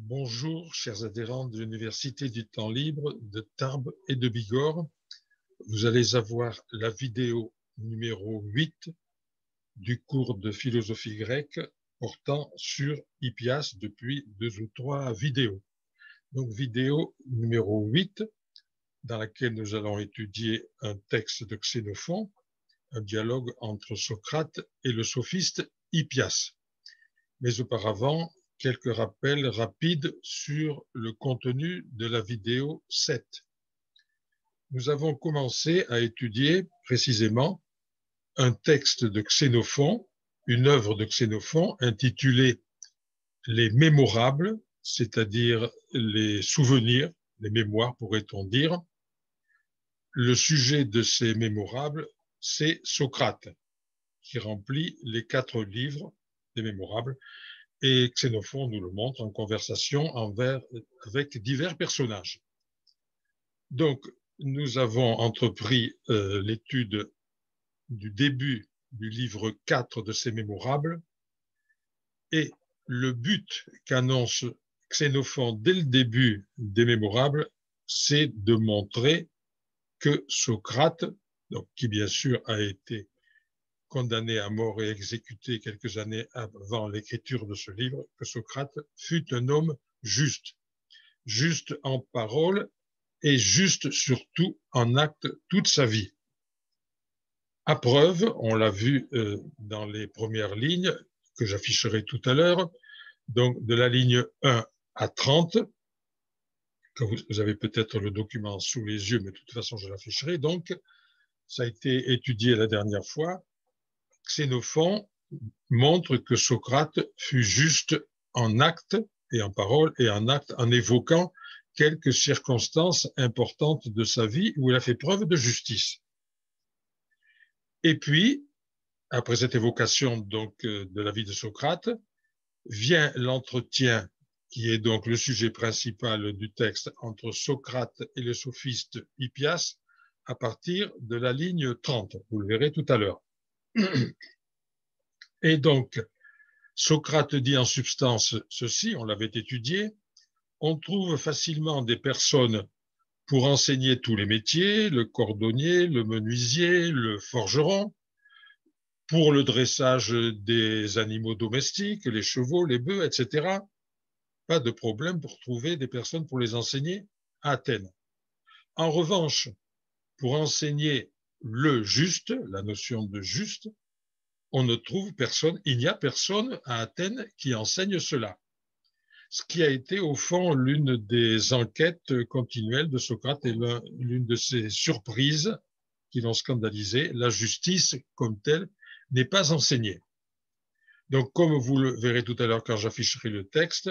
Bonjour, chers adhérents de l'Université du Temps Libre de Tarbes et de Bigorre. Vous allez avoir la vidéo numéro 8 du cours de philosophie grecque portant sur Hippias depuis 2 ou 3 vidéos. Donc, vidéo numéro 8, dans laquelle nous allons étudier un texte de Xénophon, un dialogue entre Socrate et le sophiste Hippias. Mais auparavant, quelques rappels rapides sur le contenu de la vidéo 7. Nous avons commencé à étudier précisément un texte de Xénophon, une œuvre de Xénophon intitulée Les Mémorables, c'est-à-dire les souvenirs, les mémoires pourrait-on dire. Le sujet de ces Mémorables, c'est Socrate, qui remplit les 4 livres des Mémorables. Et Xénophon nous le montre en conversation avec divers personnages. Donc, nous avons entrepris l'étude du début du livre 4 de ces Mémorables, et le but qu'annonce Xénophon dès le début des Mémorables, c'est de montrer que Socrate, donc, qui bien sûr a été condamné à mort et exécuté quelques années avant l'écriture de ce livre, que Socrate fut un homme juste, juste en parole et juste surtout en acte toute sa vie. À preuve, on l'a vu dans les premières lignes que j'afficherai tout à l'heure, donc de la ligne 1 à 30, que vous avez peut-être le document sous les yeux, mais de toute façon je l'afficherai. Donc, ça a été étudié la dernière fois. Xénophon montre que Socrate fut juste en acte et en parole et en acte en évoquant quelques circonstances importantes de sa vie où il a fait preuve de justice. Et puis, après cette évocation donc de la vie de Socrate, vient l'entretien qui est donc le sujet principal du texte entre Socrate et le sophiste Hippias à partir de la ligne 30. Vous le verrez tout à l'heure. Et donc, Socrate dit en substance ceci, on l'avait étudié, on trouve facilement des personnes pour enseigner tous les métiers, le cordonnier, le menuisier, le forgeron, pour le dressage des animaux domestiques, les chevaux, les bœufs, etc. Pas de problème pour trouver des personnes pour les enseigner à Athènes. En revanche, pour enseigner le juste, la notion de juste, on ne trouve personne, il n'y a personne à Athènes qui enseigne cela. Ce qui a été au fond l'une des enquêtes continuelles de Socrate et l'une de ses surprises qui l'ont scandalisé, la justice comme telle n'est pas enseignée. Donc, comme vous le verrez tout à l'heure quand j'afficherai le texte,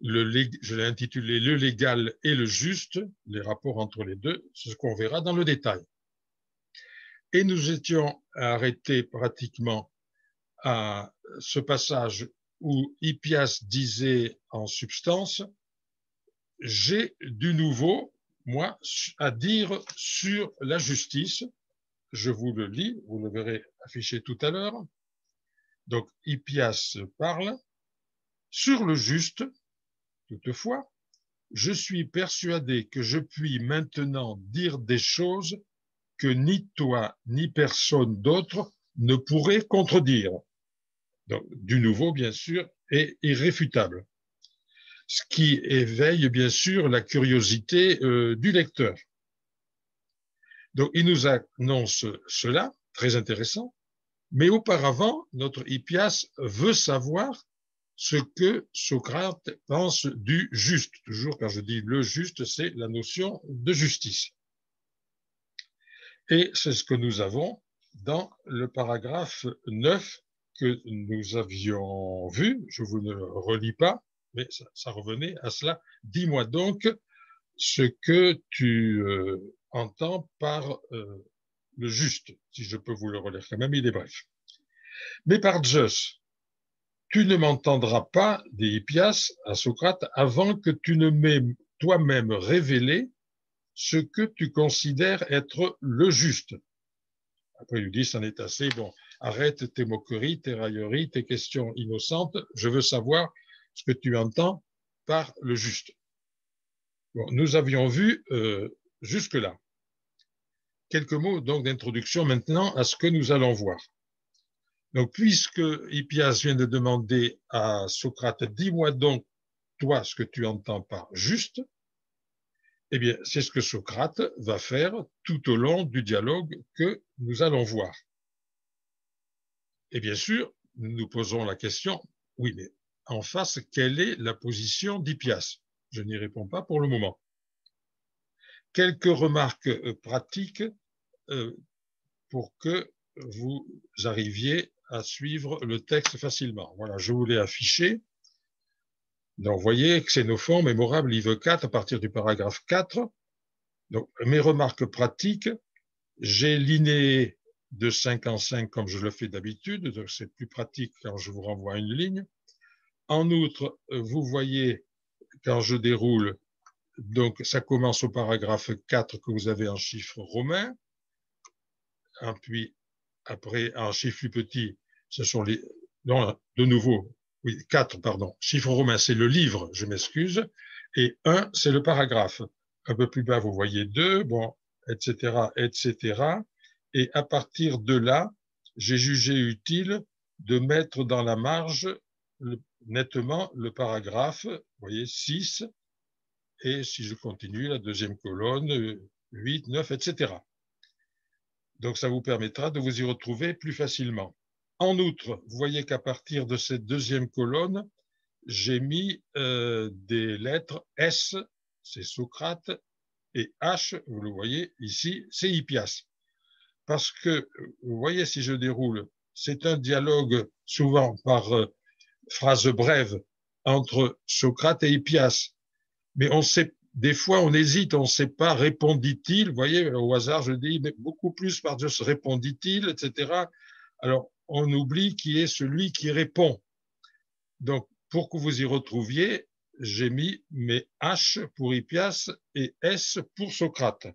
je l'ai intitulé « Le légal et le juste », les rapports entre les deux, c'est ce qu'on verra dans le détail. Et nous étions arrêtés pratiquement à ce passage où Hippias disait en substance « J'ai du nouveau, moi, à dire sur la justice ». Je vous le lis, vous le verrez affiché tout à l'heure. Donc, Hippias parle. « Sur le juste, toutefois, je suis persuadé que je puis maintenant dire des choses que ni toi ni personne d'autre ne pourrait contredire. » Donc, du nouveau, bien sûr, est irréfutable. Ce qui éveille, bien sûr, la curiosité du lecteur. Donc, il nous annonce cela, très intéressant, mais auparavant, notre Hippias veut savoir ce que Socrate pense du juste. Toujours, quand je dis le juste, c'est la notion de justice. Et c'est ce que nous avons dans le paragraphe 9 que nous avions vu. Je vous ne relis pas, mais ça revenait à cela. Dis-moi donc ce que tu entends par le juste, si je peux vous le relire quand même, il est bref. Mais par Zeus, tu ne m'entendras pas, dit Hippias à Socrate, avant que tu ne m'aies toi-même révélé ce que tu considères être le juste. Après, il lui dit, c'en est assez, bon, arrête tes moqueries, tes railleries, tes questions innocentes, je veux savoir ce que tu entends par le juste. Bon, nous avions vu jusque-là. Quelques mots donc d'introduction maintenant à ce que nous allons voir. Donc, puisque Hippias vient de demander à Socrate, dis-moi donc, toi, ce que tu entends par juste, eh bien, c'est ce que Socrate va faire tout au long du dialogue que nous allons voir. Et bien sûr, nous nous posons la question, oui, mais en face, quelle est la position d'Hippias? Je n'y réponds pas pour le moment. Quelques remarques pratiques pour que vous arriviez à suivre le texte facilement. Voilà, je vous l'ai affiché. Donc, vous voyez, Xénophon, mémorable, livre 4, à partir du paragraphe 4. Donc, mes remarques pratiques, j'ai linéé de 5 en 5 comme je le fais d'habitude, donc c'est plus pratique quand je vous renvoie une ligne. En outre, vous voyez, quand je déroule, donc ça commence au paragraphe 4 que vous avez en chiffres romains, puis après, en chiffres plus petits, ce sont les... Non, de nouveau, oui, 4, pardon. Chiffre romain, c'est le livre, je m'excuse. Et 1, c'est le paragraphe. Un peu plus bas, vous voyez 2, bon, etc., etc. Et à partir de là, j'ai jugé utile de mettre dans la marge nettement le paragraphe, vous voyez, 6, et si je continue, la deuxième colonne, 8, 9, etc. Donc, ça vous permettra de vous y retrouver plus facilement. En outre, vous voyez qu'à partir de cette deuxième colonne, j'ai mis des lettres S, c'est Socrate, et H, vous le voyez ici, c'est Hippias. Parce que, vous voyez, si je déroule, c'est un dialogue souvent par phrase brève entre Socrate et Hippias. Mais on sait, des fois, on hésite, on ne sait pas, répondit-il, vous voyez, au hasard, je dis, mais beaucoup plus par juste répondit-il, etc. Alors, on oublie qui est celui qui répond. Donc, pour que vous y retrouviez, j'ai mis mes H pour Hippias et S pour Socrate.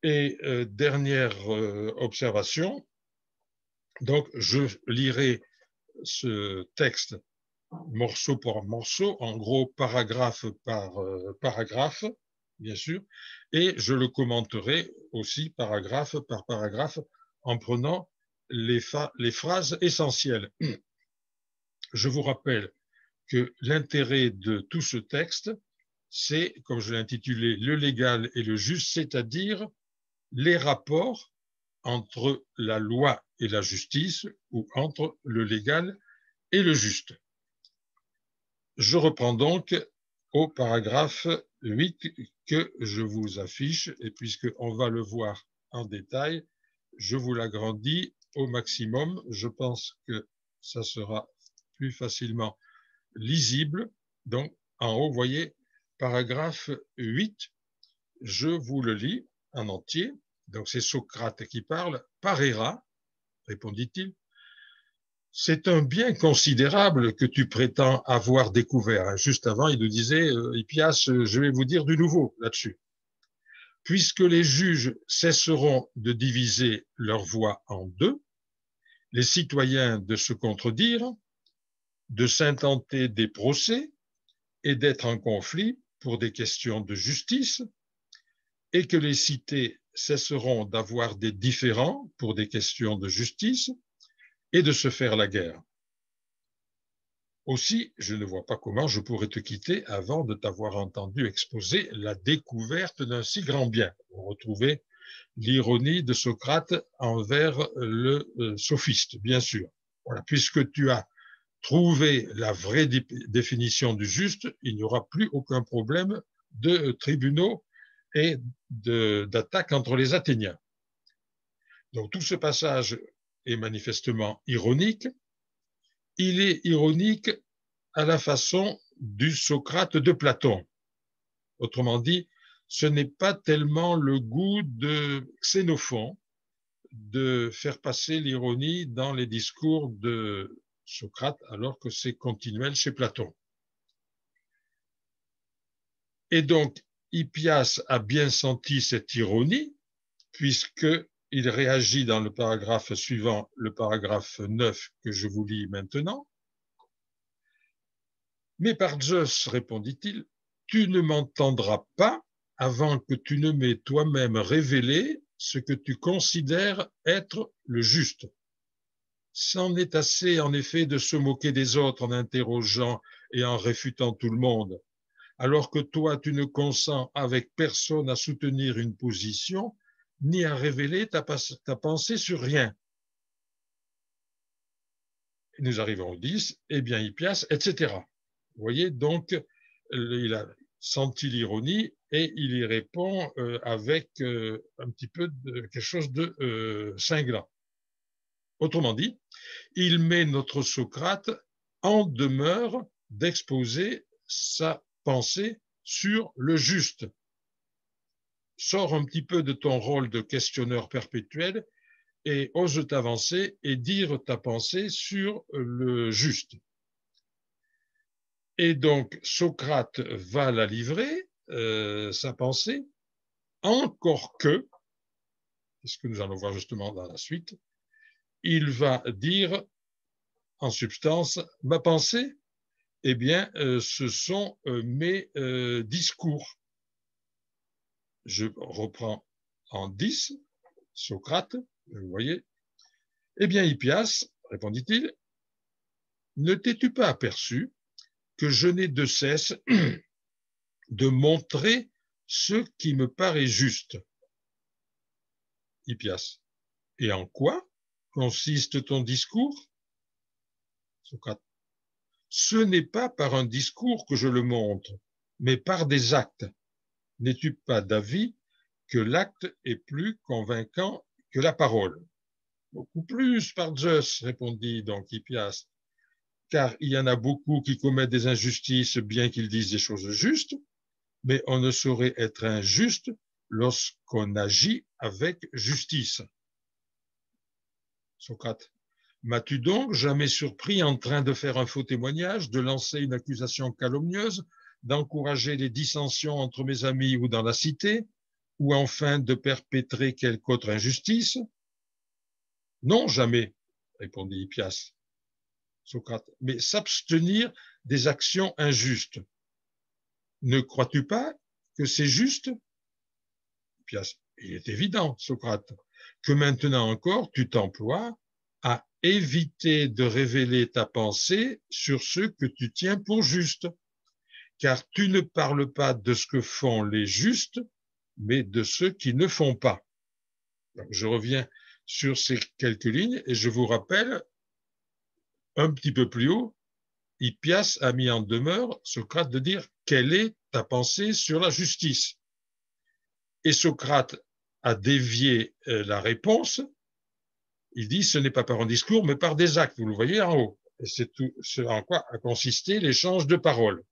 Et dernière observation, donc je lirai ce texte morceau par morceau, en gros paragraphe par paragraphe, bien sûr, et je le commenterai aussi paragraphe par paragraphe en prenant les phrases essentielles. Je vous rappelle que l'intérêt de tout ce texte, c'est, comme je l'ai intitulé, le légal et le juste, c'est-à-dire les rapports entre la loi et la justice ou entre le légal et le juste. Je reprends donc au paragraphe 8 que je vous affiche, et puisqu'on va le voir en détail, je vous l'agrandis au maximum. Je pense que ça sera plus facilement lisible. Donc, en haut, vous voyez, paragraphe 8, je vous le lis en entier. Donc, c'est Socrate qui parle. Parera, répondit-il, c'est un bien considérable que tu prétends avoir découvert. Juste avant, il nous disait, Hippias, je vais vous dire du nouveau là-dessus. Puisque les juges cesseront de diviser leur voix en deux, les citoyens de se contredire, de s'intenter des procès et d'être en conflit pour des questions de justice, et que les cités cesseront d'avoir des différends pour des questions de justice et de se faire la guerre. Aussi, je ne vois pas comment je pourrais te quitter avant de t'avoir entendu exposer la découverte d'un si grand bien. Vous retrouvez l'ironie de Socrate envers le sophiste, bien sûr. Voilà, puisque tu as trouvé la vraie définition du juste, il n'y aura plus aucun problème de tribunaux et d'attaque entre les Athéniens. Donc tout ce passage est manifestement ironique. Il est ironique à la façon du Socrate de Platon. Autrement dit, ce n'est pas tellement le goût de Xénophon de faire passer l'ironie dans les discours de Socrate, alors que c'est continuel chez Platon. Et donc, Hippias a bien senti cette ironie, puisqu'il réagit dans le paragraphe suivant, le paragraphe 9 que je vous lis maintenant. Mais par Zeus, répondit-il, tu ne m'entendras pas avant que tu ne m'aies toi-même révélé ce que tu considères être le juste. C'en est assez, en effet, de se moquer des autres en interrogeant et en réfutant tout le monde, alors que toi, tu ne consens avec personne à soutenir une position, ni à révéler ta pensée sur rien. Nous arrivons au 10, eh bien, Hippias, etc. Vous voyez, donc, il a senti l'ironie et il y répond avec un petit peu de quelque chose de cinglant. Autrement dit, il met notre Socrate en demeure d'exposer sa pensée sur le juste. Sors un petit peu de ton rôle de questionneur perpétuel et ose t'avancer et dire ta pensée sur le juste. Et donc, Socrate va la livrer, sa pensée, encore que, ce que nous allons voir justement dans la suite, il va dire, en substance, ma pensée, eh bien, ce sont mes discours. Je reprends en 10, Socrate, vous voyez. Eh bien, Hippias, répondit-il, ne t'es-tu pas aperçu que je n'ai de cesse de montrer ce qui me paraît juste? Hippias, et en quoi consiste ton discours? Socrate, ce n'est pas par un discours que je le montre, mais par des actes. N'es-tu pas d'avis que l'acte est plus convaincant que la parole? Beaucoup plus, par Zeus, répondit donc Hippias, car il y en a beaucoup qui commettent des injustices bien qu'ils disent des choses justes, mais on ne saurait être injuste lorsqu'on agit avec justice. Socrate, m'as-tu donc jamais surpris en train de faire un faux témoignage, de lancer une accusation calomnieuse, d'encourager les dissensions entre mes amis ou dans la cité, ou enfin de perpétrer quelque autre injustice? Non, jamais, répondit Hippias. Socrate, mais s'abstenir des actions injustes. Ne crois-tu pas que c'est juste? Hippias, il est évident, Socrate, que maintenant encore tu t'emploies à éviter de révéler ta pensée sur ce que tu tiens pour juste, car tu ne parles pas de ce que font les justes, mais de ceux qui ne font pas. Donc, je reviens sur ces quelques lignes et je vous rappelle, un petit peu plus haut, Hippias a mis en demeure Socrate de dire quelle est ta pensée sur la justice. Et Socrate a dévié la réponse. Il dit ce n'est pas par un discours, mais par des actes. Vous le voyez en haut. Et c'est tout ce en quoi a consisté l'échange de paroles.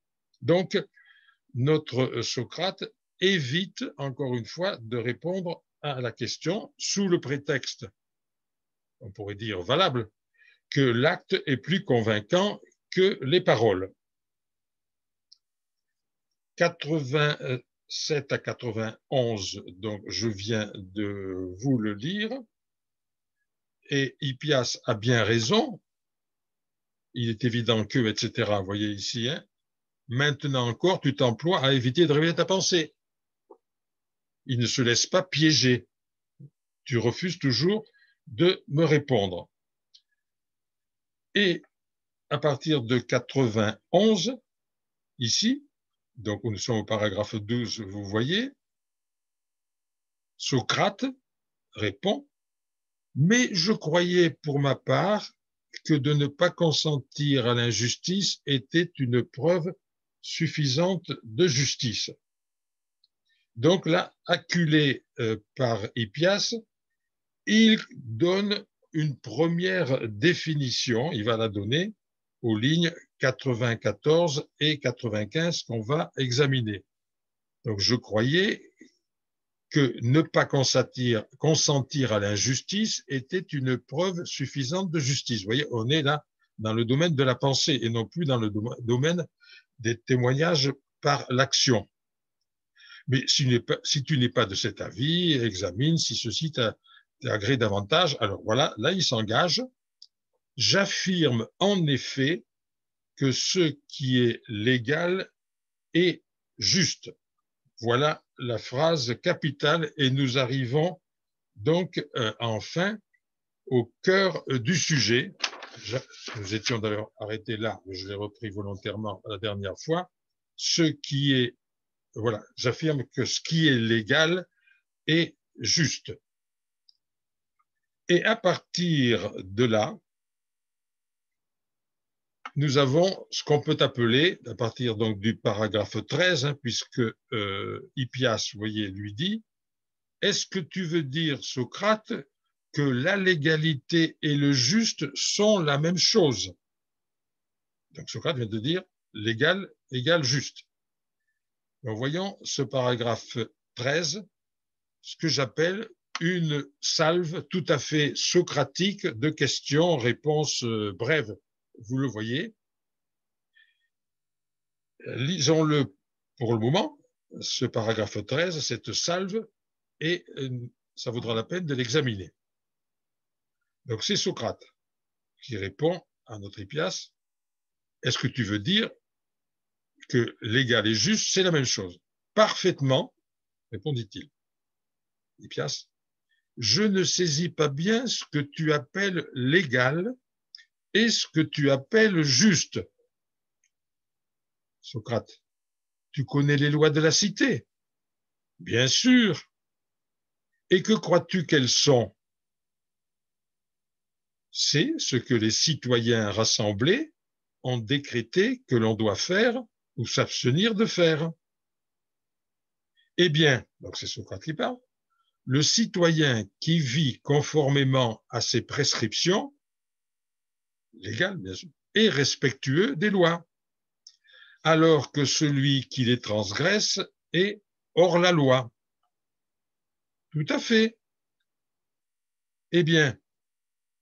Donc, notre Socrate évite, encore une fois, de répondre à la question sous le prétexte, on pourrait dire valable, que l'acte est plus convaincant que les paroles. 87 à 91, donc je viens de vous le lire, et Hippias a bien raison, il est évident que, etc., vous voyez ici, hein, maintenant encore, tu t'emploies à éviter de révéler ta pensée. Il ne se laisse pas piéger. Tu refuses toujours de me répondre. Et à partir de 91, ici, donc nous sommes au paragraphe 12, vous voyez, Socrate répond, mais je croyais pour ma part que de ne pas consentir à l'injustice était une preuve suffisante de justice. Donc là, acculé par Hippias, il donne une première définition, il va la donner aux lignes 94 et 95 qu'on va examiner. Donc je croyais que ne pas consentir à l'injustice était une preuve suffisante de justice. Vous voyez, on est là dans le domaine de la pensée et non plus dans le domaine des témoignages par l'action. Mais si tu n'es pas de cet avis, examine si ceci t'agrée davantage. Alors voilà, là il s'engage. J'affirme en effet que ce qui est légal est juste. Voilà la phrase capitale et nous arrivons donc enfin au cœur du sujet. Nous étions d'ailleurs arrêtés là, mais je l'ai repris volontairement la dernière fois. Ce qui est, voilà, j'affirme que ce qui est légal est juste. Et à partir de là, nous avons ce qu'on peut appeler, à partir donc du paragraphe 13, puisque Hippias, vous voyez, lui dit, est-ce que tu veux dire, Socrate, que la légalité et le juste sont la même chose? Donc Socrate vient de dire légal égale juste. Donc voyons ce paragraphe 13, ce que j'appelle une salve tout à fait socratique de questions-réponses brèves. Vous le voyez. Lisons-le pour le moment, ce paragraphe 13, cette salve, et ça vaudra la peine de l'examiner. Donc c'est Socrate qui répond à notre Hippias, est-ce que tu veux dire que légal et juste, c'est la même chose? Parfaitement, répondit-il. Hippias, je ne saisis pas bien ce que tu appelles légal et ce que tu appelles juste. Socrate, tu connais les lois de la cité? Bien sûr. Et que crois-tu qu'elles sont? C'est ce que les citoyens rassemblés ont décrété que l'on doit faire ou s'abstenir de faire. Eh bien, donc c'est Socrate qui parle, le citoyen qui vit conformément à ses prescriptions, légales bien sûr, est respectueux des lois, alors que celui qui les transgresse est hors la loi. Tout à fait. Eh bien,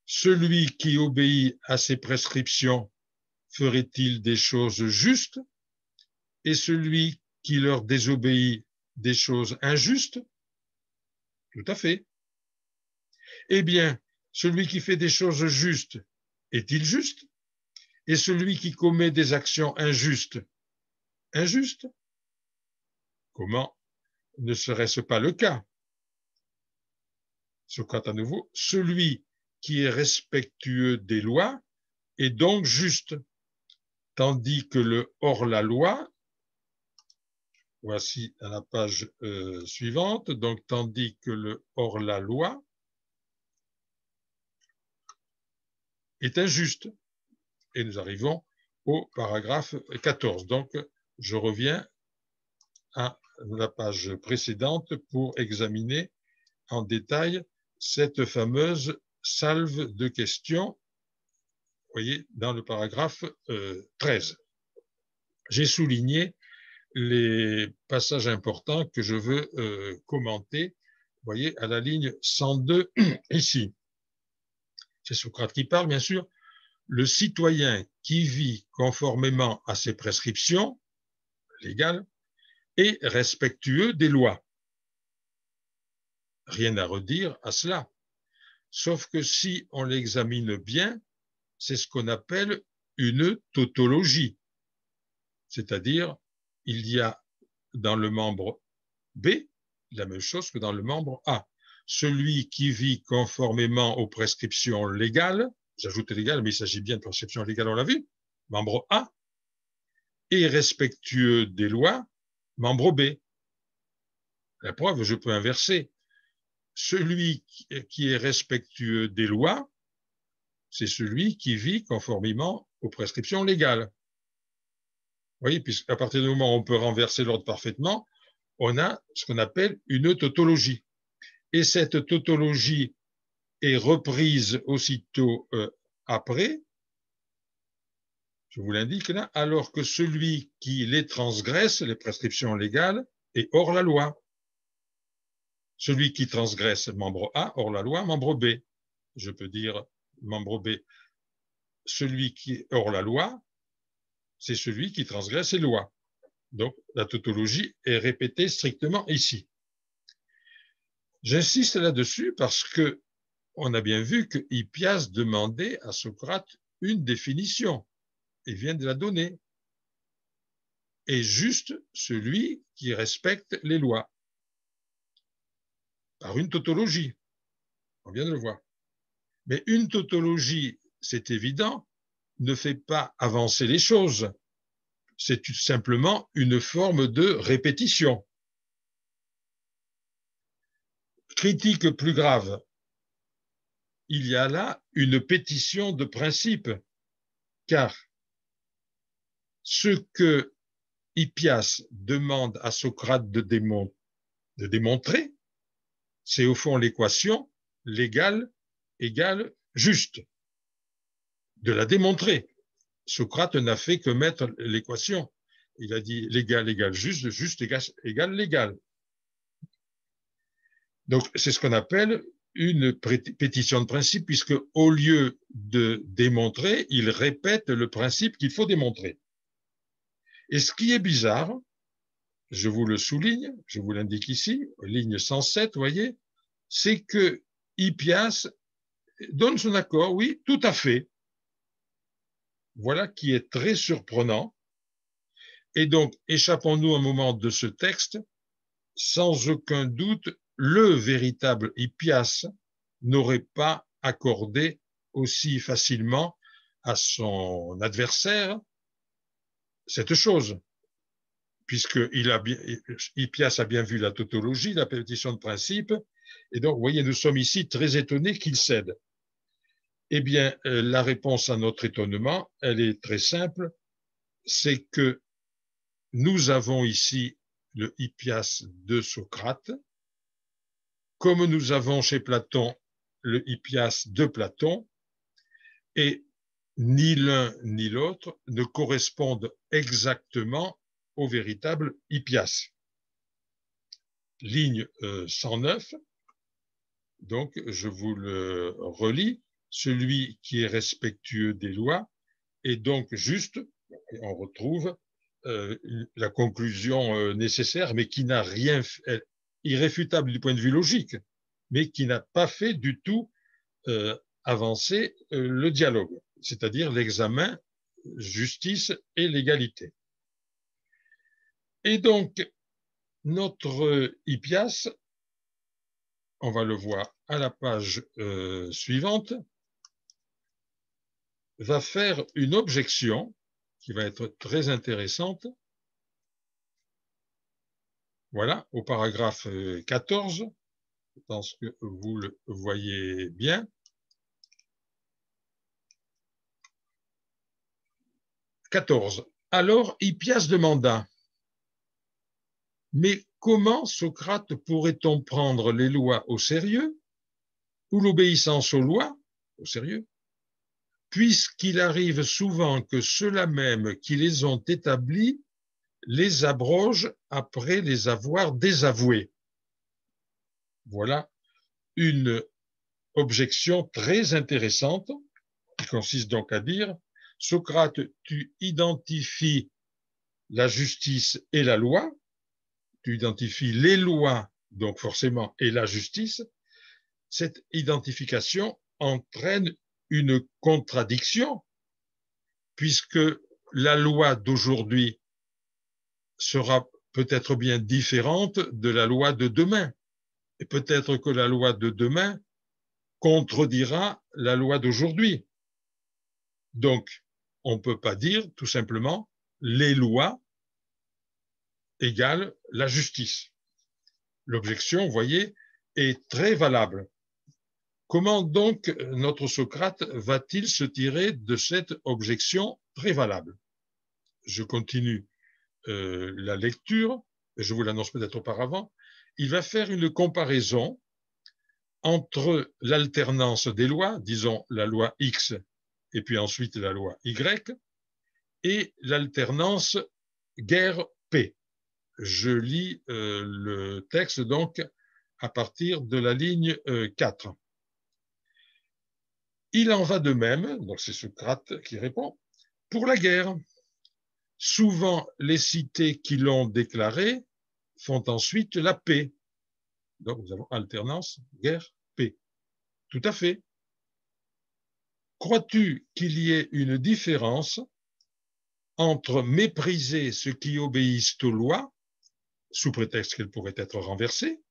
celui qui obéit à ses prescriptions ferait-il des choses justes et celui qui leur désobéit des choses injustes? Tout à fait. Eh bien, celui qui fait des choses justes est-il juste? Et celui qui commet des actions injustes, injuste? Comment ne serait-ce pas le cas? Socrate à nouveau, celui qui est respectueux des lois est donc juste, tandis que le hors-la-loi, voici à la page suivante, donc tandis que le hors-la-loi est injuste. Et nous arrivons au paragraphe 14. Donc, je reviens à la page précédente pour examiner en détail cette fameuse salve de questions, vous voyez, dans le paragraphe 13. J'ai souligné les passages importants que je veux commenter, vous voyez, à la ligne 102 ici. C'est Socrate qui parle, bien sûr. Le citoyen qui vit conformément à ses prescriptions légales est respectueux des lois. Rien à redire à cela. Sauf que si on l'examine bien, c'est ce qu'on appelle une tautologie. C'est-à-dire, il y a dans le membre B la même chose que dans le membre A. Celui qui vit conformément aux prescriptions légales, j'ajoute légales, mais il s'agit bien de prescriptions légales, on l'a vu, membre A, et respectueux des lois, membre B. La preuve, je peux inverser. Celui qui est respectueux des lois, c'est celui qui vit conformément aux prescriptions légales. Vous voyez, puisqu'à partir du moment où on peut renverser l'ordre parfaitement, on a ce qu'on appelle une tautologie. Et cette tautologie est reprise aussitôt après, je vous l'indique là, alors que celui qui les transgresse, les prescriptions légales, est hors la loi. Celui qui transgresse membre A, hors la loi, membre B. Je peux dire membre B. Celui qui est hors la loi, c'est celui qui transgresse les lois. Donc, la tautologie est répétée strictement ici. J'insiste là-dessus parce que on a bien vu que Hippias demandait à Socrate une définition. et vient de la donner. Et juste celui qui respecte les lois. Par une tautologie. On vient de le voir. Mais une tautologie, c'est évident, ne fait pas avancer les choses. C'est tout simplement une forme de répétition. Critique plus grave. Il y a là une pétition de principe, car ce que Hippias demande à Socrate de démontrer, c'est au fond l'équation l'égal égale juste, de la démontrer. Socrate n'a fait que mettre l'équation. Il a dit l'égal égale juste, juste égale l'égal. Donc, c'est ce qu'on appelle une pétition de principe, puisque au lieu de démontrer, il répète le principe qu'il faut démontrer. Et ce qui est bizarre, je vous le souligne, je vous l'indique ici, ligne 107, vous voyez, c'est que Hippias donne son accord, oui, tout à fait. Voilà qui est très surprenant. Et donc, échappons-nous un moment de ce texte, sans aucun doute, le véritable Hippias n'aurait pas accordé aussi facilement à son adversaire cette chose, puisque Hippias a bien vu la tautologie, la pétition de principe, et donc, vous voyez, nous sommes ici très étonnés qu'il cède. Eh bien, la réponse à notre étonnement, elle est très simple, c'est que nous avons ici le Hippias de Socrate, comme nous avons chez Platon le Hippias de Platon, et ni l'un ni l'autre ne correspondent exactement au véritable Hippias. Ligne 109, donc je vous le relis, celui qui est respectueux des lois est donc juste, on retrouve la conclusion nécessaire, mais qui n'a rien fait, irréfutable du point de vue logique, mais qui n'a pas fait du tout avancer le dialogue, c'est-à-dire l'examen justice et légalité. Et donc, notre Hippias, on va le voir à la page suivante, va faire une objection qui va être très intéressante. Voilà, au paragraphe 14, je pense que vous le voyez bien. 14. Alors Hippias demanda, mais comment, Socrate, pourrait-on prendre les lois au sérieux ou l'obéissance aux lois au sérieux, puisqu'il arrive souvent que ceux-là même qui les ont établies les abrogent après les avoir désavoués. Voilà une objection très intéressante qui consiste donc à dire, Socrate, tu identifies la justice et la loi, tu identifies les lois, donc forcément, et la justice. Cette identification entraîne une contradiction, puisque la loi d'aujourd'hui sera peut-être bien différente de la loi de demain. Et peut-être que la loi de demain contredira la loi d'aujourd'hui. Donc, on ne peut pas dire tout simplement les lois égale la justice. L'objection, vous voyez, est très valable. Comment donc notre Socrate va-t-il se tirer de cette objection très valable? Je continue la lecture, je vous l'annonce peut-être auparavant. Il va faire une comparaison entre l'alternance des lois, disons la loi X et puis ensuite la loi Y, et l'alternance guerre P. Je lis le texte donc à partir de la ligne 4. Il en va de même, donc c'est Socrate qui répond, pour la guerre. Souvent, les cités qui l'ont déclarée font ensuite la paix. Donc, nous avons alternance, guerre, paix. Tout à fait. Crois-tu qu'il y ait une différence entre mépriser ceux qui obéissent aux lois, sous prétexte qu'elles pourraient être renversées,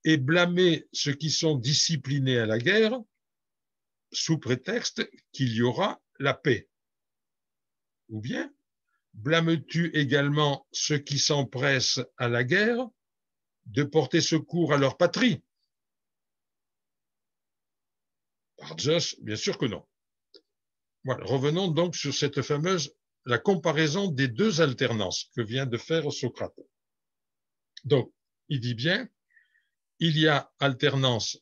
et blâmer ceux qui sont disciplinés à la guerre, sous prétexte qu'il y aura la paix. Ou bien, blâmes-tu également ceux qui s'empressent à la guerre de porter secours à leur patrie? Par Zeus, bien sûr que non. Voilà, revenons donc sur cette fameuse, la comparaison des deux alternances que vient de faire Socrate. Donc, il dit bien, il y a alternance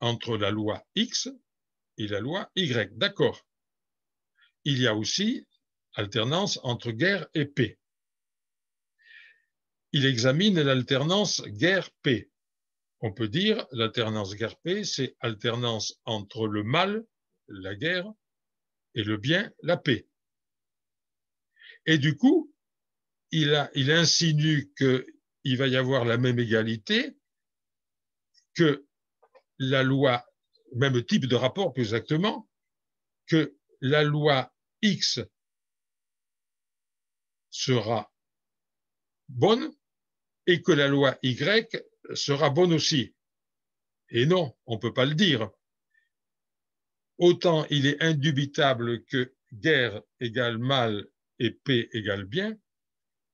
entre la loi X et la loi Y. D'accord. Il y a aussi alternance entre guerre et paix. Il examine l'alternance guerre-paix. On peut dire l'alternance guerre-paix, c'est alternance entre le mal, la guerre, et le bien, la paix. Et du coup, il insinue qu'il va y avoir la même égalité, que la loi, même type de rapport plus exactement, que la loi X sera bonne et que la loi Y sera bonne aussi. Et non, on ne peut pas le dire. Autant il est indubitable que guerre égale mal et paix égale bien,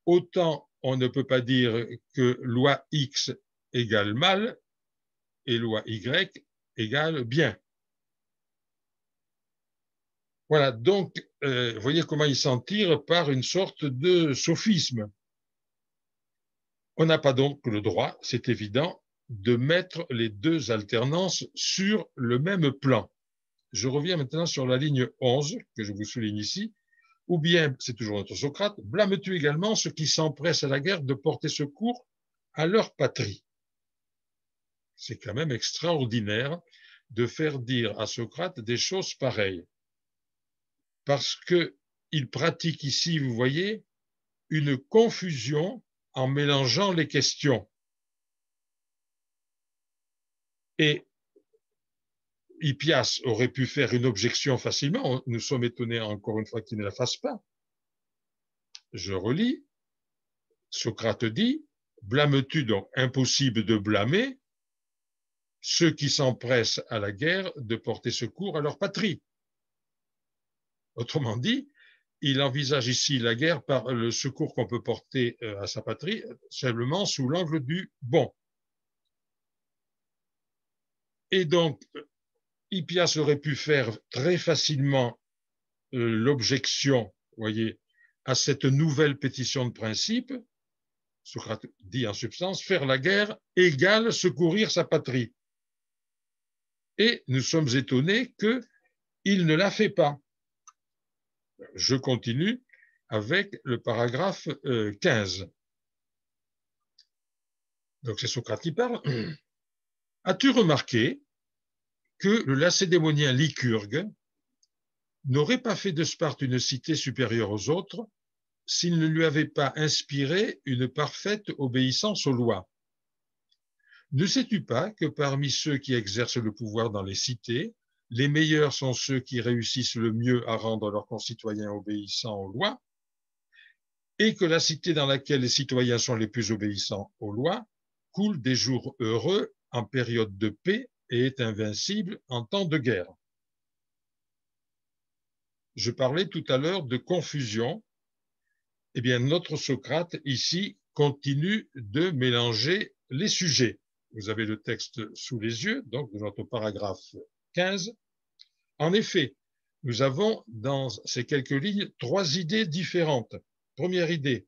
autant on ne peut pas dire que loi X égale mal et loi Y égale bien. Voilà, donc, vous voyez comment il s'en tire par une sorte de sophisme. On n'a pas donc le droit, c'est évident, de mettre les deux alternances sur le même plan. Je reviens maintenant sur la ligne 11, que je vous souligne ici. Ou bien, c'est toujours notre Socrate, blâmes-tu également ceux qui s'empressent à la guerre de porter secours à leur patrie? C'est quand même extraordinaire de faire dire à Socrate des choses pareilles. Parce qu'il pratique ici, vous voyez, une confusion en mélangeant les questions. Et Hippias aurait pu faire une objection facilement. Nous sommes étonnés encore une fois qu'il ne la fasse pas. Je relis. Socrate dit, blâmes-tu donc? Impossible de blâmer ceux qui s'empressent à la guerre de porter secours à leur patrie. Autrement dit, il envisage ici la guerre par le secours qu'on peut porter à sa patrie simplement sous l'angle du bon. Et donc, Hippias aurait pu faire très facilement l'objection, voyez, à cette nouvelle pétition de principe. Socrate dit en substance, faire la guerre égale secourir sa patrie. Et nous sommes étonnés qu'il ne la fait pas. Je continue avec le paragraphe 15. Donc c'est Socrate qui parle. As-tu remarqué que le lacédémonien Lycurgue n'aurait pas fait de Sparte une cité supérieure aux autres s'il ne lui avait pas inspiré une parfaite obéissance aux lois? Ne sais-tu pas que parmi ceux qui exercent le pouvoir dans les cités, les meilleurs sont ceux qui réussissent le mieux à rendre leurs concitoyens obéissants aux lois, et que la cité dans laquelle les citoyens sont les plus obéissants aux lois coule des jours heureux en période de paix et est invincible en temps de guerre? Je parlais tout à l'heure de confusion. Eh bien, notre Socrate, ici, continue de mélanger les sujets. Vous avez le texte sous les yeux, donc de notre paragraphe 15. En effet, nous avons dans ces quelques lignes trois idées différentes. Première idée,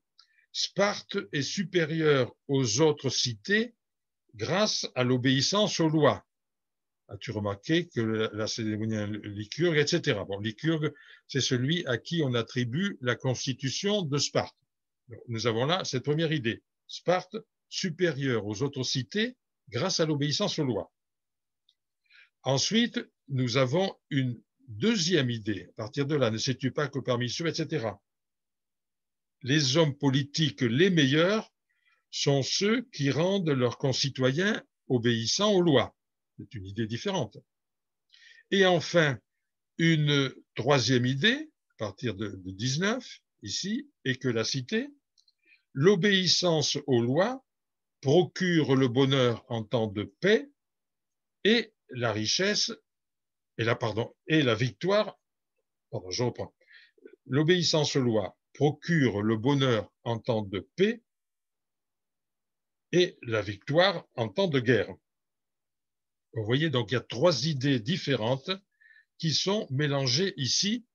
Sparte est supérieure aux autres cités grâce à l'obéissance aux lois. As-tu remarqué que la lacédémonien Lycurgue, etc. Bon, Lycurgue, c'est celui à qui on attribue la constitution de Sparte. Donc, nous avons là cette première idée. Sparte supérieure aux autres cités grâce à l'obéissance aux lois. Ensuite, nous avons une deuxième idée. À partir de là, ne sais-tu pas que parmi ceux, etc. Les hommes politiques les meilleurs sont ceux qui rendent leurs concitoyens obéissants aux lois. C'est une idée différente. Et enfin, une troisième idée, à partir de 19, ici, et que la cité, l'obéissance aux lois procure le bonheur en temps de paix et la richesse et la victoire. Pardon, je reprends. L'obéissance aux lois procure le bonheur en temps de paix et la victoire en temps de guerre. Vous voyez, donc il y a trois idées différentes qui sont mélangées ici.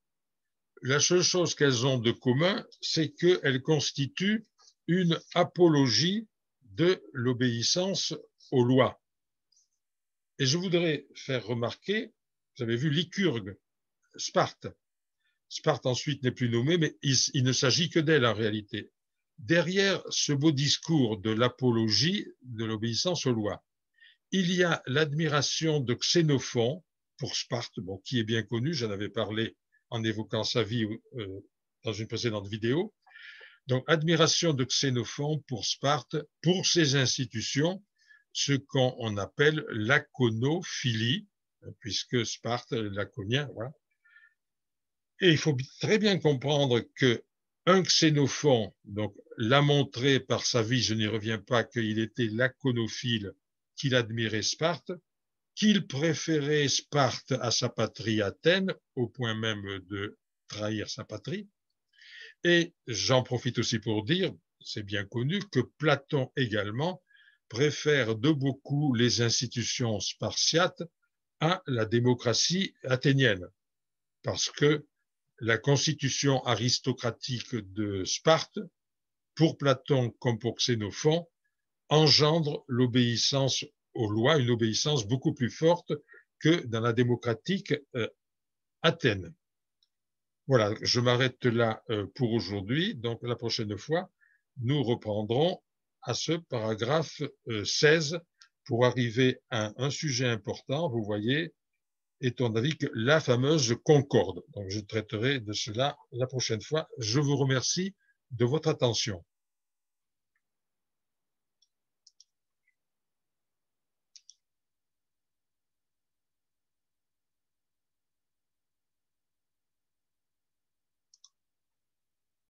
La seule chose qu'elles ont de commun, c'est qu'elles constituent une apologie de l'obéissance aux lois. Et je voudrais faire remarquer, vous avez vu Lycurgue, Sparte. Sparte ensuite n'est plus nommée, mais il ne s'agit que d'elle en réalité. Derrière ce beau discours de l'apologie de l'obéissance aux lois, il y a l'admiration de Xénophon pour Sparte, bon, qui est bien connu, j'en avais parlé en évoquant sa vie dans une précédente vidéo. Donc, admiration de Xénophon pour Sparte, pour ses institutions, ce qu'on appelle l'aconophilie, puisque Sparte, laconien, voilà. Et il faut très bien comprendre que un Xénophon, donc, l'a montré par sa vie, je n'y reviens pas, qu'il était laconophile, qu'il admirait Sparte, qu'il préférait Sparte à sa patrie Athènes, au point même de trahir sa patrie. Et j'en profite aussi pour dire, c'est bien connu, que Platon également préfère de beaucoup les institutions spartiates à la démocratie athénienne, parce que la constitution aristocratique de Sparte, pour Platon comme pour Xénophon, engendre l'obéissance aux lois, une obéissance beaucoup plus forte que dans la démocratique Athènes. Voilà, je m'arrête là pour aujourd'hui. Donc, la prochaine fois, nous reprendrons à ce paragraphe 16 pour arriver à un sujet important. Vous voyez, étant d'avis que la fameuse concorde. Donc, je traiterai de cela la prochaine fois. Je vous remercie de votre attention.